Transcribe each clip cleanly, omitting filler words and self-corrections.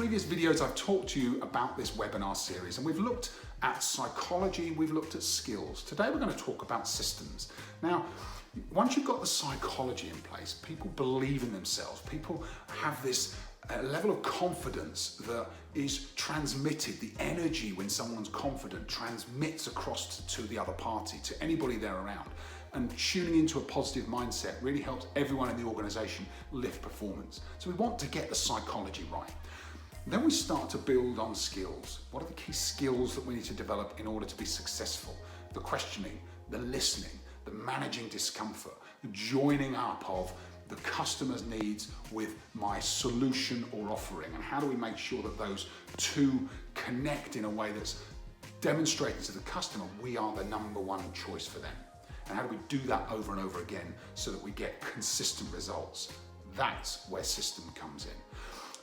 previous videos, I've talked to you about this webinar series, and we've looked at psychology, we've looked at skills. Today we're going to talk about systems. Now, once you've got the psychology in place, people believe in themselves, people have this level of confidence that is transmitted. The energy when someone's confident transmits across to the other party, to anybody they're around. And tuning into a positive mindset really helps everyone in the organization lift performance. So we want to get the psychology right. Then we start to build on skills. What are the key skills that we need to develop in order to be successful? The questioning, the listening, the managing discomfort, the joining up of the customer's needs with my solution or offering, and how do we make sure that those two connect in a way that's demonstrated to the customer we are the number one choice for them. And how do we do that over and over again so that we get consistent results? That's where system comes in.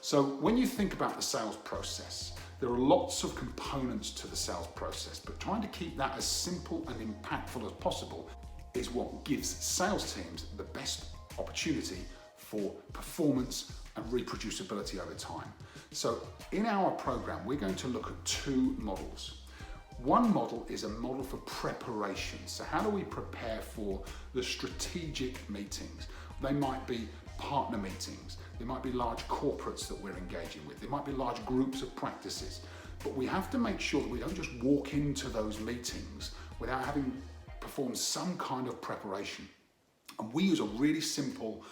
So when you think about the sales process, there are lots of components to the sales process, but trying to keep that as simple and impactful as possible is what gives sales teams the best opportunity for performance and reproducibility over time. So in our program, we're going to look at two models. One model is a model for preparation. So how do we prepare for the strategic meetings? They might be partner meetings. They might be large corporates that we're engaging with. They might be large groups of practices. But we have to make sure that we don't just walk into those meetings without having performed some kind of preparation. And we use a really simple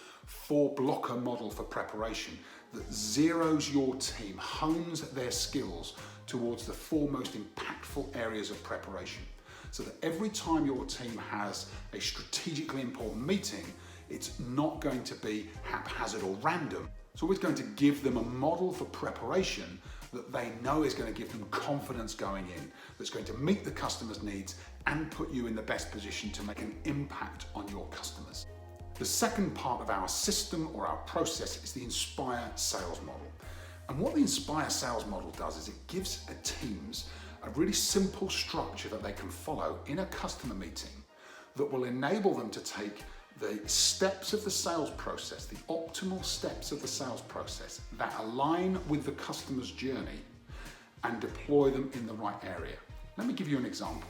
4-blocker model for preparation that zeroes your team, hones their skills towards the 4 most impactful areas of preparation. So that every time your team has a strategically important meeting, it's not going to be haphazard or random. It's always going to give them a model for preparation that they know is going to give them confidence going in, that's going to meet the customer's needs and put you in the best position to make an impact on your customers. The second part of our system or our process is the Inspire sales model. And what the Inspire sales model does is it gives teams a really simple structure that they can follow in a customer meeting that will enable them to take the steps of the sales process, the optimal steps of the sales process that align with the customer's journey and deploy them in the right area. Let me give you an example.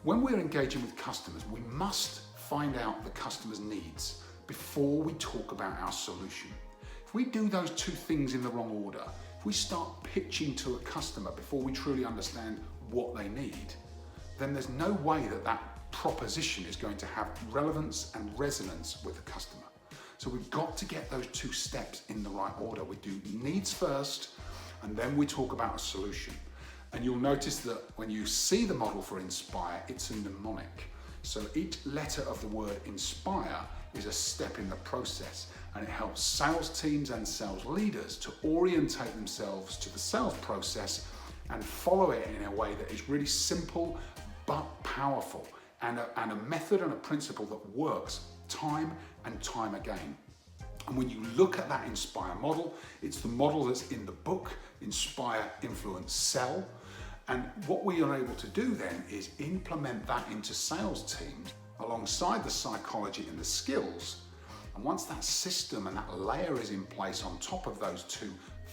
When we're engaging with customers, we must find out the customer's needs before we talk about our solution. If we do those two things in the wrong order, if we start pitching to a customer before we truly understand what they need, then there's no way that that proposition is going to have relevance and resonance with the customer. So we've got to get those two steps in the right order. We do needs first, and then we talk about a solution. And you'll notice that when you see the model for Inspire, it's a mnemonic. So each letter of the word Inspire is a step in the process, and it helps sales teams and sales leaders to orientate themselves to the sales process and follow it in a way that is really simple but powerful, and a method and a principle that works time and time again. And when you look at that Inspire model, it's the model that's in the book, Inspire, Influence, Sell. And what we are able to do then is implement that into sales teams alongside the psychology and the skills. And once that system and that layer is in place on top of those two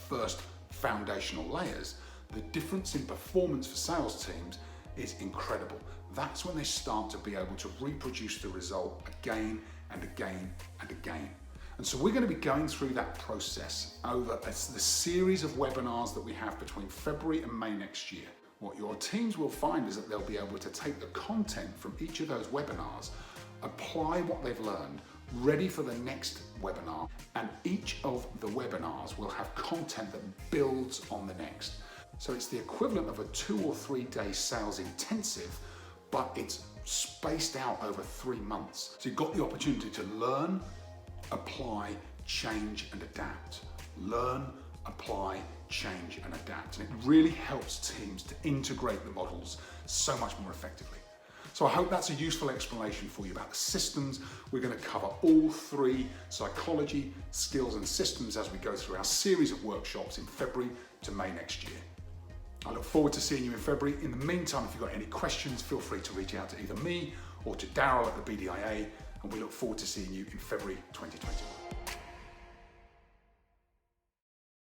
first foundational layers, the difference in performance for sales teams is incredible. That's when they start to be able to reproduce the result again and again and again. And so we're going to be going through that process over the series of webinars that we have between February and May next year. What your teams will find is that they'll be able to take the content from each of those webinars, apply what they've learned, ready for the next webinar, and each of the webinars will have content that builds on the next. So it's the equivalent of a 2 or 3 day sales intensive, but it's spaced out over 3 months. So you've got the opportunity to learn, apply, change, and adapt. Learn, apply, change, and adapt. And it really helps teams to integrate the models so much more effectively. So I hope that's a useful explanation for you about the systems. We're going to cover all 3 psychology, skills, and systems as we go through our series of workshops in February to May next year. I look forward to seeing you in February. In the meantime, if you've got any questions, feel free to reach out to either me or to Daryl at the BDIA, and we look forward to seeing you in February 2020.